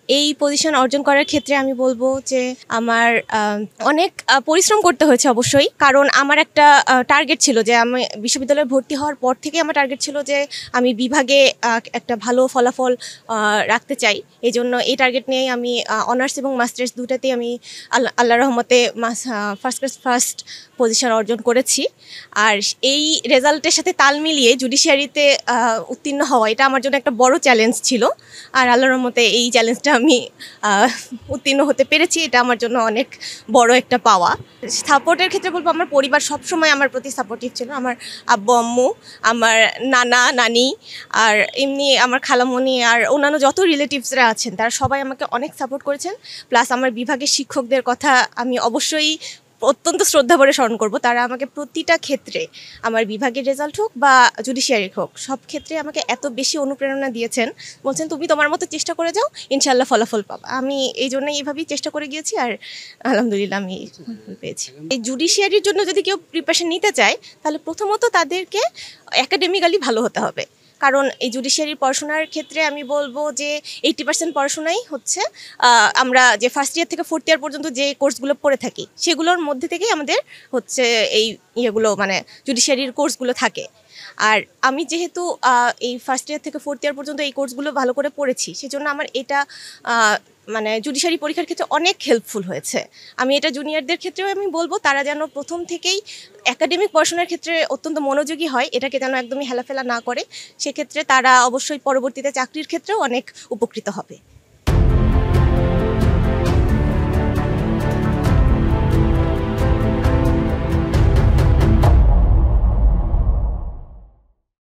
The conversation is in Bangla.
এই পজিশন অর্জন করার ক্ষেত্রে আমি বলবো যে আমার অনেক পরিশ্রম করতে হয়েছে অবশ্যই, কারণ আমার একটা টার্গেট ছিল যে আমি বিশ্ববিদ্যালয়ে ভর্তি হওয়ার পর থেকে আমার টার্গেট ছিল যে আমি বিভাগে একটা ভালো ফলাফল রাখতে চাই। এই জন্য এই টার্গেট নিয়েই আমি অনার্স এবং মাস্টার্স দুটাতেই আমি আল্লাহ রহমতে ফার্স্ট পজিশন অর্জন করেছি। আর এই রেজাল্টের সাথে তাল মিলিয়ে জুডিশিয়ারিতে উত্তীর্ণ হওয়া এটা আমার জন্য একটা বড় চ্যালেঞ্জ ছিল। আর আল্লাহর রহমতে এই চ্যালেঞ্জটা আমি উত্তীর্ণ হতে পেরেছি, এটা আমার জন্য অনেক বড় একটা পাওয়া। সাপোর্টের ক্ষেত্রে বলবো আমার পরিবার সবসময় আমার প্রতি সাপোর্টিভ ছিল। আমার আব্বু আম্মু, আমার নানা নানি, আর এমনি আমার খালামণি আর অন্যান্য যত রিলেটিভসরা আছেন তারা সবাই আমাকে অনেক সাপোর্ট করেছেন। প্লাস আমার বিভাগের শিক্ষকদের কথা আমি অবশ্যই অত্যন্ত শ্রদ্ধা ভরে স্মরণ করব। তারা আমাকে প্রতিটা ক্ষেত্রে, আমার বিভাগের রেজাল্ট হোক বা জুডিশিয়ারি হোক, সব ক্ষেত্রে আমাকে এত বেশি অনুপ্রেরণা দিয়েছেন, বলছেন তুমি তোমার মতো চেষ্টা করে যাও, ইনশাল্লাহ ফলাফল পাবা। আমি এই জন্যই এইভাবেই চেষ্টা করে গিয়েছি, আর আলহামদুলিল্লাহ আমি ফলাফল পেয়েছি। এই জুডিশিয়ারির জন্য যদি কেউ প্রিপারেশন নিতে চায় তাহলে প্রথমত তাদেরকে একাডেমিক্যালি ভালো হতে হবে, কারণ এই জুডিশিয়ারির পড়াশোনার ক্ষেত্রে আমি বলবো যে 80% পড়াশোনাই হচ্ছে আমরা যে ফার্স্ট ইয়ার থেকে ফোর্থ ইয়ার পর্যন্ত যে কোর্সগুলো পড়ে থাকি সেগুলোর মধ্যে থেকেই আমাদের হচ্ছে এই ইয়েগুলো মানে জুডিশিয়ারির কোর্সগুলো থাকে। আর আমি যেহেতু এই ফার্স্ট ইয়ার থেকে ফোর্থ ইয়ার পর্যন্ত এই কোর্সগুলো ভালো করে পড়েছি, সেজন্য আমার এটা মানে জুডিশিয়ারি পরীক্ষার ক্ষেত্রে অনেক হেল্পফুল হয়েছে। আমি এটা জুনিয়রদের ক্ষেত্রেও আমি বলবো, তারা যেন প্রথম থেকেই একাডেমিক পড়াশোনার ক্ষেত্রে অত্যন্ত মনোযোগী হয়, এটাকে যেন একদমই হেলাফেলা না করে। সেক্ষেত্রে তারা অবশ্যই পরবর্তীতে চাকরির ক্ষেত্রেও অনেক উপকৃত হবে।